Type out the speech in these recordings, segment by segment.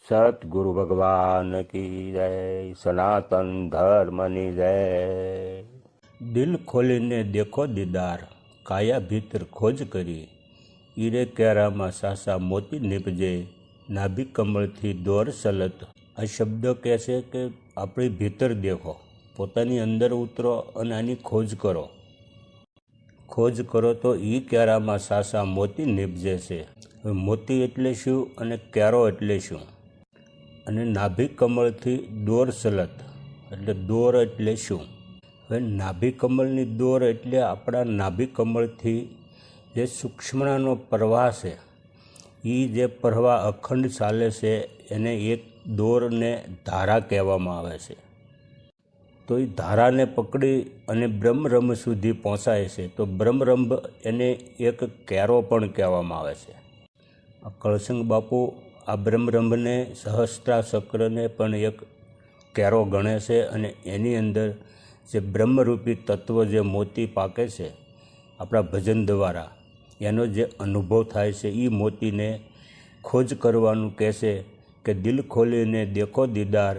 સતગુરુ ભગવાન કી જય, સનાતન ધર્મની જય। દિલ ખોલીને દેખો દીદાર, કાયા ભીતર ખોજ કરી, ઈરે કેરામાં સાસા મોતી નીપજે, નાભી કમળથી દોર સલત। આ શબ્દ કહે છે કે આપણી ભીતર દેખો, પોતાની અંદર ઉતરો અને આની ખોજ કરો। ખોજ કરો તો ઈ કેરામાં સાસા મોતી નીપજે છે। હવે મોતી એટલે શું અને કેરો એટલે શું? અને નાભી કમળથી દોર સલત એટલે દોર એટલે શું? હવે નાભી કમળની દોર એટલે આપણા નાભી કમળથી જે સૂક્ષ્મણાનો પ્રવાહ છે, એ જે પ્રવાહ અખંડ ચાલે છે એને એક દોરને ધારા કહેવામાં આવે છે। તો એ ધારાને પકડી અને બ્રહ્મરંભ સુધી પહોંચાય છે, તો બ્રહ્મરંભ એને એક કેરો પણ કહેવામાં આવે છે। આ કળસંગ બાપુ આ બ્રહ્મરંભને સહસ્ત્રા ચક્રને પણ એક કેરો ગણે છે અને એની અંદર જે બ્રહ્મરૂપી તત્વ જે મોતી પાકે છે આપણા ભજન દ્વારા, એનો જે અનુભવ થાય છે, એ મોતીને ખોજ કરવાનું કહેશે કે દિલ ખોલીને દેખો દીદાર,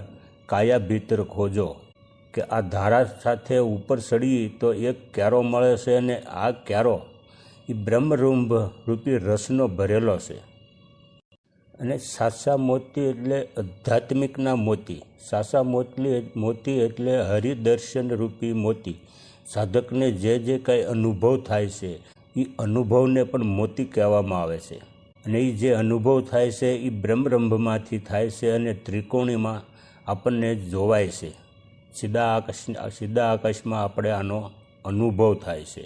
કાયા ભીતર ખોજો। કે આ ધારા સાથે ઉપર ચડીએ તો એક કેરો મળે છે અને આ કેરો એ બ્રહ્મરંભ રૂપી રસનો ભરેલો છે। અને સાસા મોતી એટલે આધ્યાત્મિકના મોતી, સાસા મોતી એટલે હરિદર્શન રૂપી મોતી। સાધકને જે કંઈ અનુભવ થાય છે એ અનુભવને પણ મોતી કહેવામાં આવે છે। અને એ જે અનુભવ થાય છે એ બ્રહ્મરંભમાંથી થાય છે અને ત્રિકોણીમાં આપણને જોવાય છે। સીધા આકાશમાં આપણે આનો અનુભવ થાય છે।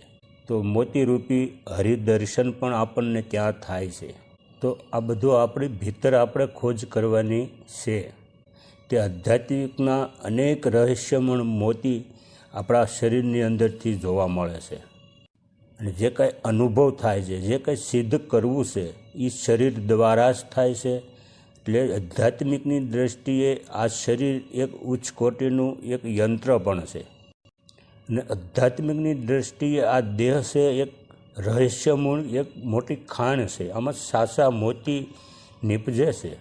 તો મોતીરૂપી હરિદર્શન પણ આપણને ત્યાં થાય છે। તો આ બધું આપણી ભીતર આપણે ખોજ કરવાની છે। તે આધ્યાત્મિકના અનેક રહસ્યમય મોતી આપણા શરીરની અંદરથી જોવા મળે છે। અને જે કાંઈ અનુભવ થાય છે, જે કંઈ સિદ્ધ કરવું છે, એ શરીર દ્વારા જ થાય છે। એટલે આધ્યાત્મિકની દૃષ્ટિએ આ શરીર એક ઉચ્ચ કોટીનું એક યંત્ર પણ છે। અને આધ્યાત્મિકની દૃષ્ટિએ આ દેહ છે એક રહસ્યમૂળ એક મોટી ખાણ છે। આમાં સાસા મોતી નીપજે છે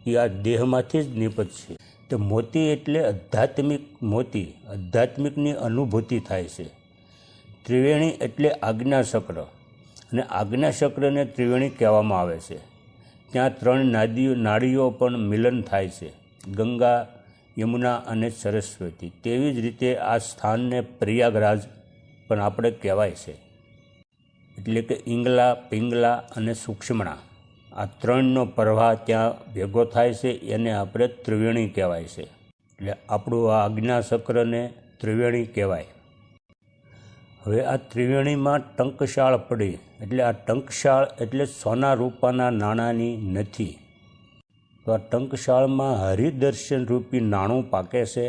એ આ દેહમાંથી જ નીપજશે। તો મોતી એટલે આધ્યાત્મિક મોતી, આધ્યાત્મિકની અનુભૂતિ થાય છે। ત્રિવેણી એટલે આજ્ઞાચક્ર, અને આજ્ઞાચક્રને ત્રિવેણી કહેવામાં આવે છે। ત્યાં ત્રણ નાડીઓ પણ મિલન થાય છે, ગંગા, યમુના અને સરસ્વતી। તેવી જ રીતે આ સ્થાનને પ્રયાગરાજ પણ આપણે કહેવાય છે। એટલે કે ઈંગલા, પિંગલા અને સૂક્ષ્મણા, આ ત્રણનો પ્રવાહ ત્યાં ભેગો થાય છે, એને આપણે ત્રિવેણી કહેવાય છે। એટલે આપણું આ આજ્ઞાચક્રને ત્રિવેણી કહેવાય। હવે આ ત્રિવેણીમાં ટંકશાળ પડી, એટલે આ ટંકશાળ એટલે સોના રૂપાના નાણાંની નથી। તો આ ટંકશાળમાં હરિદર્શન રૂપી નાણું પાકે છે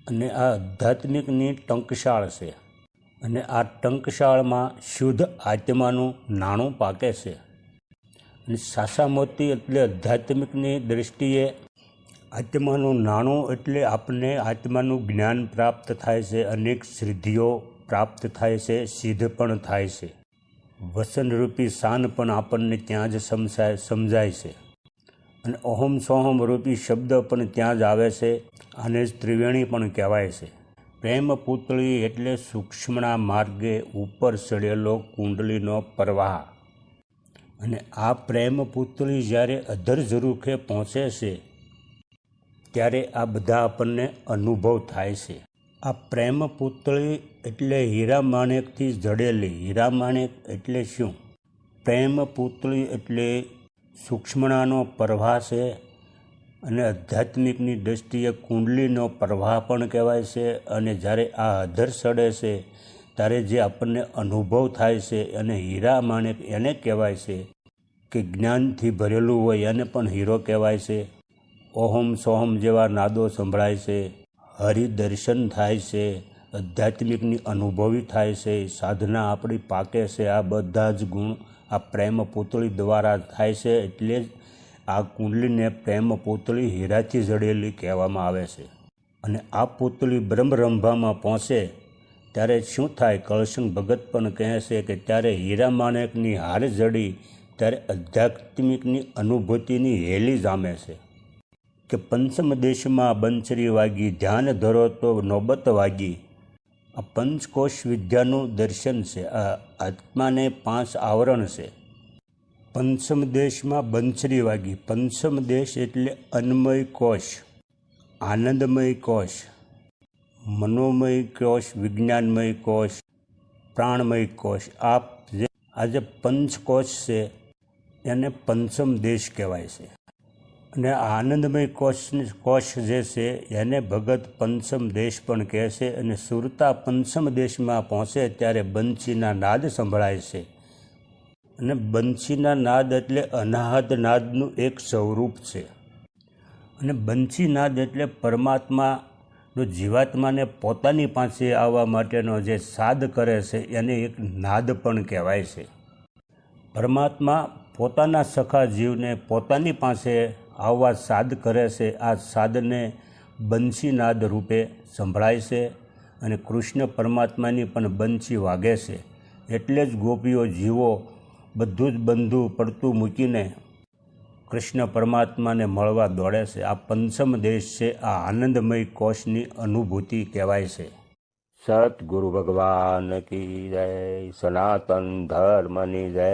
અને આ આધ્યાત્મિકની ટંકશાળ છે। અને આ ટંકશાળમાં શુદ્ધ આત્માનું નાણું પાકે છે। અને સાસા મોતી એટલે આધ્યાત્મિકની દૃષ્ટિએ આત્માનું નાણું એટલે આપણને આત્માનું જ્ઞાન પ્રાપ્ત થાય છે, અનેક સિદ્ધિઓ પ્રાપ્ત થાય છે, સિદ્ધ પણ થાય છે। વસનરૂપી શાન પણ આપણને ત્યાં જ સમજાય છે। અને ઓહમ સોહમ રૂપી શબ્દ પણ ત્યાં જ આવે છે। આને જ ત્રિવેણી પણ કહેવાય છે। પ્રેમ પૂતળી એટલે સૂક્ષ્મણા માર્ગે ઉપર ચડેલો કુંડલીનો પ્રવાહ। અને આ પ્રેમ પૂતળી જ્યારે અધર ઝરૂખે પહોંચે છે ત્યારે આ બધા આપણને અનુભવ થાય છે। આ પ્રેમ પૂતળી એટલે હીરા માણેકથી જડેલી। હીરા માણેક એટલે શું? પ્રેમ પૂતળી એટલે સૂક્ષ્મણાનો પ્રવાહ છે અને આધ્યાત્મિકની દૃષ્ટિએ કુંડલીનો પ્રવાહ પણ કહેવાય છે। અને જ્યારે આ અધર ચડે છે ત્યારે જે આપણને અનુભવ થાય છે અને હીરા માણેક એને કહેવાય છે કે જ્ઞાનથી ભરેલું હોય એને પણ હીરો કહેવાય છે। ઓહમ સોહમ જેવા નાદો સંભળાય છે, હરિદર્શન થાય છે, આધ્યાત્મિકની અનુભવી થાય છે, સાધના આપણી પાકે છે। આ બધા જ ગુણ આ પ્રેમ પૂતળી દ્વારા થાય છે। એટલે જ આ કુંડલીને પ્રેમ પૂતળી હીરાથી જડેલી કહેવામાં આવે છે। અને આ પૂતળી બ્રહ્મરંભામાં પહોંચે ત્યારે શું થાય? કળસંગ ભગત પણ કહે છે કે ત્યારે હીરા માણેકની હાર જડી ત્યારે આધ્યાત્મિકની અનુભૂતિની હેલી જામે છે। કે પંચમ દેશમાં બંસરી વાગી, ધ્યાન ધરો તો નોબત વાગી. આ પંચકોશ વિદ્યાનું દર્શન છે. આ આત્માને 5 આવરણ છે. પંચમ દેશમાં બંસરી વાગી. પંચમ દેશ એટલે અન્નમય કોશ, આનંદમય કોશ, મનોમય કોશ, વિજ્ઞાનમય કોશ, પ્રાણમય કોશ. આ જે પંચકોશ છે એને પંચમ દેશ કહેવાય છે. અને આનંદમય કોશ જે છે એને ભગત પંચમ દેશ પણ કહે છે. અને સુરતા પંચમ દેશમાં પહોંચે ત્યારે બંસીના નાદ સંભળાય છે. અને બંસીના નાદ એટલે અનાહત નાદનું એક સ્વરૂપ છે. અને બંસી નાદ એટલે પરમાત્માનો જીવાત્માને પોતાની પાસે આવવા માટેનો જે સાદ કરે છે એને એક નાદ પણ કહેવાય છે. પરમાત્મા પોતાના સખા જીવને પોતાની પાસે આવવા સાદ કરે છે. આ સાદને બંસીનાદ રૂપે સંભળાય છે. અને કૃષ્ણ પરમાત્માની પણ બંસી વાગે છે. એટલે જ ગોપીઓ જીવો બધું જ બંધુ પડતું મૂકીને કૃષ્ણ પરમાત્માને મળવા દોડે છે. આ પંચમ દેશ છે. આ આનંદમય કોશની અનુભૂતિ કહેવાય છે. સતગુરુ ભગવાન કી જય, સનાતન ધર્મની જય.